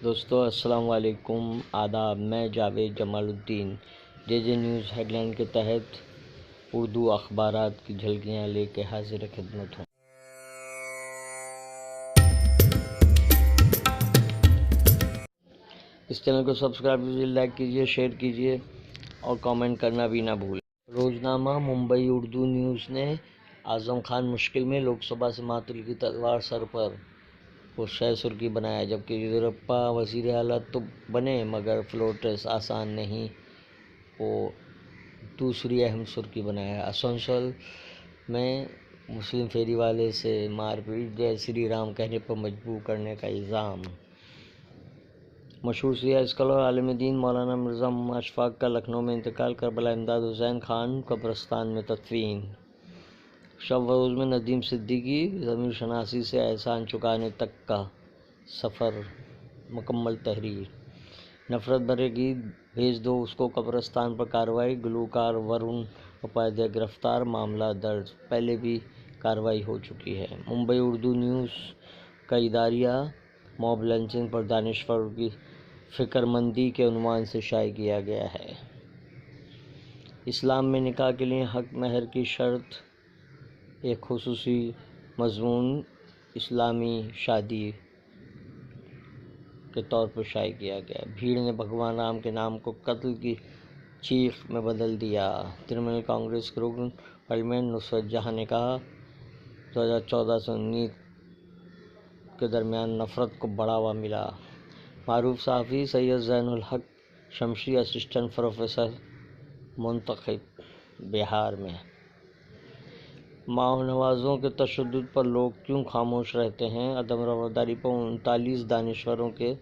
دوستو السلام علیکم، آداب۔ میں جاوید جمال الدین جے نیوز ہیڈ لائن کے تحت اردو اخبارات کی جھلکیاں لے کے حاضر خدمت ہوں۔ اس چینل کو سبسکرائب کیجیے، لائک کیجیے، شیئر کیجیے اور کامنٹ کرنا بھی نہ بھولیں۔ روزنامہ ممبئی اردو نیوز نے اعظم خان مشکل میں، لوک سبھا سے معطل کی تلوار سر پر، کو شہ سرخی بنایا، جبکہ یڈیورپا وزیر اعلیٰ تو بنے مگر فلور ٹیسٹ آسان نہیں کو دوسری اہم سرخی بنایا۔ آسنسول میں مسلم فیری والے سے مار پیٹ، جے شری رام کہنے پر مجبور کرنے کا الزام۔ مشہور سیاہ اسکالر عالم دین مولانا مرزا محمد اشفاق کا لکھنؤ میں انتقال، کربلا امداد حسین خان قبرستان میں تدفین۔ شب و روز میں ندیم صدیقی، ضمیر شناسی سے احسان چکانے تک کا سفر، مکمل تحریر۔ نفرت بھرے گیت بھیج دو اس کو قبرستان پر کارروائی، گلوکار ورون اپادھیائے گرفتار، معاملہ درج، پہلے بھی کارروائی ہو چکی ہے۔ ممبئی اردو نیوز کا اداریہ موب لنچنگ پر دانشوروں کی فکر مندی کے عنوان سے شائع کیا گیا ہے۔ اسلام میں نکاح کے لیے حق مہر کی شرط ایک خصوصی مضمون اسلامی شادی کے طور پر شائع کیا گیا۔ بھیڑ نے بھگوان رام کے نام کو قتل کی چیخ میں بدل دیا۔ ترنمول کانگریس کے رکن پارلیمنٹ نصرت جہاں نے کہا، 2014 سے 19 کے درمیان نفرت کو بڑھاوا ملا۔ معروف صحافی سید زین الحق شمشی اسسٹنٹ پروفیسر منتخب۔ بہار میں ماں نوازوں کے تشدد پر لوگ کیوں خاموش رہتے ہیں؟ عدم رواداری پر 39 دانشوروں کے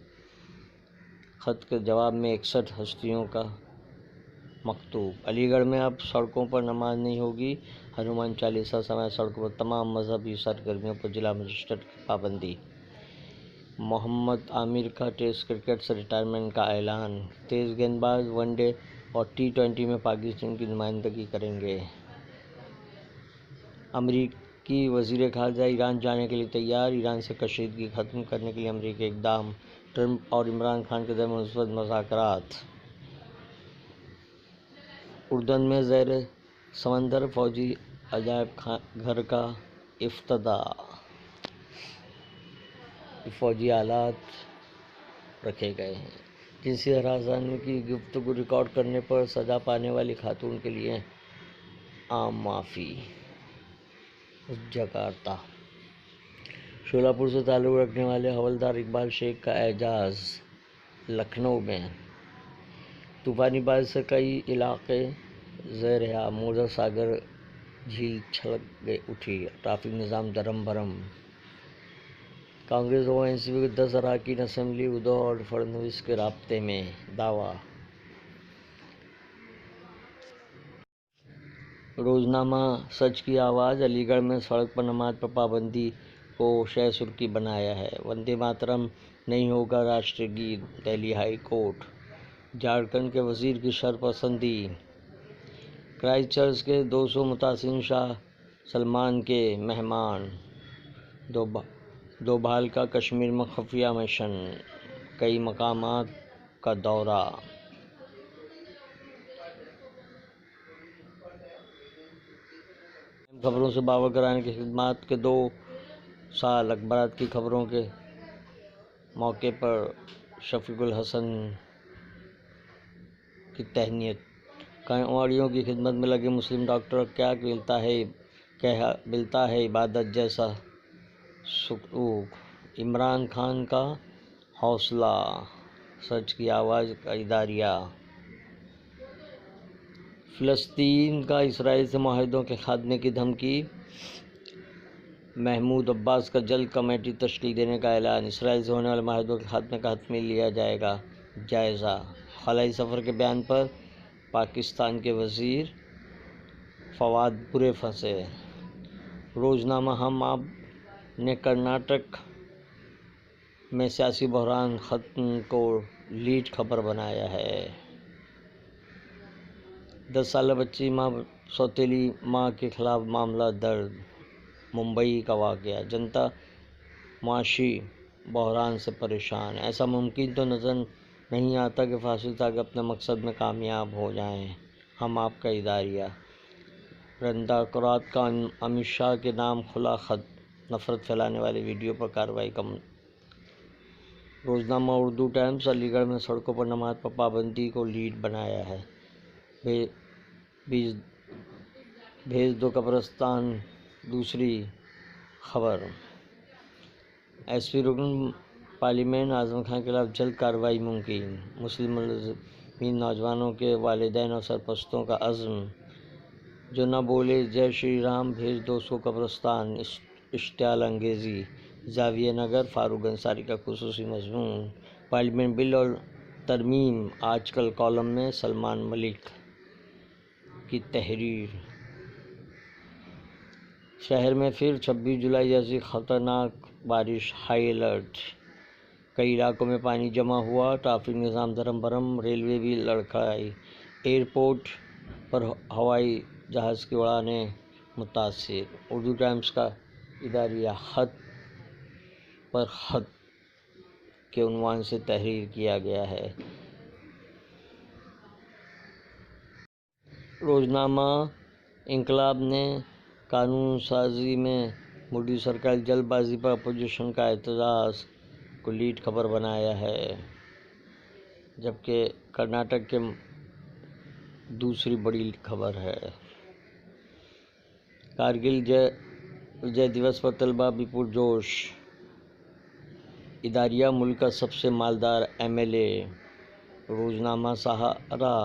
خط کے جواب میں 61 ہستیوں کا مکتوب۔ علی گڑھ میں اب سڑکوں پر نماز نہیں ہوگی، ہنومان چالیسا سمیت سڑکوں پر تمام مذہبی سرگرمیوں پر ضلع مجسٹریٹ کی پابندی۔ محمد عامر کا ٹیسٹ کرکٹ سے ریٹائرمنٹ کا اعلان۔ تیز گیند باز ون ڈے اور T20 میں پاکستان کی نمائندگی کریں گے۔ امریکی وزیر خارجہ ایران جانے کے لیے تیار، ایران سے کشیدگی ختم کرنے کے لیے امریکی اقدام۔ ٹرمپ اور عمران خان کے درمیان مثبت مذاکرات۔ اردن میں زیر سمندر فوجی عجائب گھر کا افتتاح۔ فوجی آلات رکھے گئے ہیں۔ جنسی ہراسانی کی گفتگو ریکارڈ کرنے پر سزا پانے والی خاتون کے لیے عام معافی۔ جکارتہ شولاپور سے تعلق رکھنے والے حوالدار اقبال شیخ کا اعزاز۔ لکھنؤ میں طوفانی بارش سے کئی علاقے زیر آب، موجر ساگر جھیل چھلک اٹھی، ٹریفک نظام درہم برہم۔ کانگریس اور NCP کے 10 اراکین اسمبلی ادھو اور فڑنویس کے رابطے میں، دعویٰ۔ روزنامہ سچ کی آواز علی گڑھ میں سڑک پر نماز پر پابندی کو شہ سرخی بنایا ہے۔ وندے ماترم نہیں ہوگا راشٹریہ گیت، دہلی ہائی کورٹ۔ جھارکھنڈ کے وزیر کی شرپسندی۔ کرائسٹ چرچ کے 200 متاثرین شاہ سلمان کے مہمان۔ ڈوبھال کا کشمیر میں خفیہ مشن، کئی مقامات کا دورہ۔ اہم خبروں سے باخبر کرانے کی خدمات کے 2 سال۔ اخبارات کی خبروں کے موقع پر شفیق الحسن کی تہنیت۔ کانوڑیوں کی خدمت میں لگے مسلم ڈاکٹر، کیا ملتا ہے عبادت جیسا سلوک؟ عمران خان کا حوصلہ۔ سچ کی آواز کا اداریہ۔ فلسطین کا اسرائیل سے معاہدوں کے خاتمے کی دھمکی، محمود عباس کا جلد کمیٹی تشکیل دینے کا اعلان۔ اسرائیل سے ہونے والے معاہدوں کے خاتمے کا حتمی لیا جائے گا جائزہ۔ خلائی سفر کے بیان پر پاکستان کے وزیر فواد برے پھنسے۔ روزنامہ ہم آپ نے کرناٹک میں سیاسی بحران ختم کو لیڈ خبر بنایا ہے۔ 10 سالہ بچی سوتیلی ماں کے خلاف معاملہ درج۔ ممبئی کا واقعہ۔ جنتا معاشی بحران سے پریشان۔ ایسا ممکن تو نظر نہیں آتا کہ فاصل تاکہ اپنے مقصد میں کامیاب ہو جائیں۔ ہم آپ کا اداریہ۔ رنداکرات کا امت شاہ کے نام کھلا خط، نفرت پھیلانے والی ویڈیو پر کارروائی کا روزنامہ اردو ٹائمز علی گڑھ میں سڑکوں پر نماز پر پابندی کو لیڈ بنایا ہے۔ بھیج دو قبرستان۔ دوسری خبر، ایس پی رکن پارلیمنٹ اعظم خان کے خلاف جلد کارروائی ممکن۔ مسلم ملزمین نوجوانوں کے والدین اور سرپرستوں کا عزم، جو نہ بولے جے شری رام بھیج دو سو قبرستان، اشتعال انگیزی۔ زاویہ نگر، فاروق انصاری کا خصوصی مضمون۔ پارلیمنٹ بل اور ترمیم، آج کل کالم میں سلمان ملک کی تحریر۔ شہر میں پھر 26 جولائی جیسی خطرناک بارش، ہائی الرٹ۔ کئی علاقوں میں پانی جمع ہوا، ٹریفک نظام درہم برہم، ریلوے بھی لڑکھڑائی۔ ایئرپورٹ پر ہوائی جہاز کی اڑانیں متاثر۔ اردو ٹائمز کا اداریہ، خط پر خط کے عنوان سے تحریر کیا گیا ہے۔ روزنامہ انقلاب نے قانون سازی میں مودی سرکار کی جلد بازی پر اپوزیشن کا اعتراض کو لیڈ خبر بنایا ہے، جبکہ کرناٹک کے دوسری بڑی خبر ہے۔ کارگل وجے دیوس پر طلبہ بھی پرجوش۔ اداریہ، ملک کا سب سے مالدار ایم ایل اے۔ روزنامہ سہارا،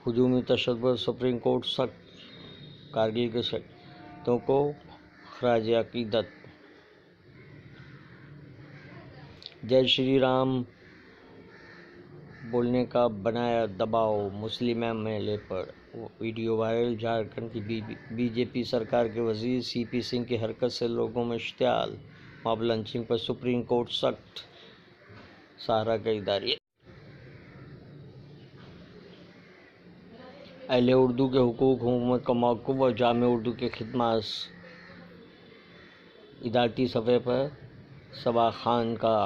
ہجومی تشدد پر سپریم کورٹ سخت، کارگل کے شہیدوں کو خراج عقیدت۔ جے شری رام بولنے کا بنایا دباؤ، مسلم ایم ایل اے پر۔ ویڈیو وائرل، جھارکھنڈ کی بی جے پی سرکار کے وزیر سی پی سنگھ کی حرکت سے لوگوں میں اشتعال، ماب لنچنگ پر سپریم کورٹ سخت۔ سہارا کا اداریہ، اہل اردو کے حقوق، حکومت کا موقف اور جامع اردو کی خدمات۔ ادارتی صفحے پر صبا خان کا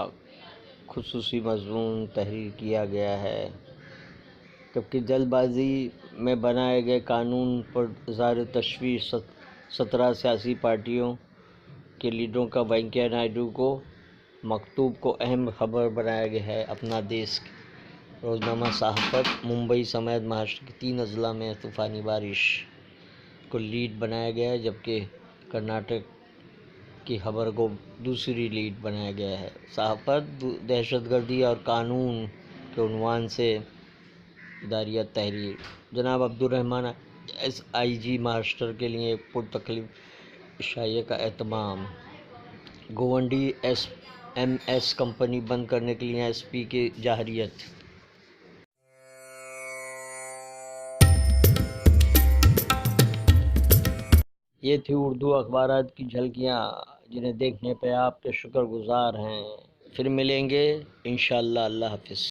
خصوصی مضمون تحریر کیا گیا ہے، جبکہ جلد بازی میں بنائے گئے قانون پر اظہار تشویش 17 سیاسی پارٹیوں کے لیڈروں کا وینکیا نائیڈو کو مکتوب کو اہم خبر بنایا گیا ہے۔ اپنا دیش۔ روزنامہ صحافت، ممبئی سمیت مہاراشٹر کے 3 اضلاع میں طوفانی بارش کو لیڈ بنایا گیا ہے، جبکہ کرناٹک کی خبر کو دوسری لیڈ بنایا گیا ہے۔ صحافت، دہشت گردی اور قانون کے عنوان سے اداریہ تحریر۔ جناب عبدالرحمان ایس آئی جی مہاراشٹر کے لیے پرتکلیف عشائیہ کا اہتمام۔ گوونڈی ایم ایس کمپنی بند کرنے کے لیے ایس پی کی جارحیت۔ یہ تھی اردو اخبارات کی جھلکیاں، جنہیں دیکھنے پہ آپ کے شکر گزار ہیں۔ پھر ملیں گے انشاءاللہ۔ اللہ حافظ۔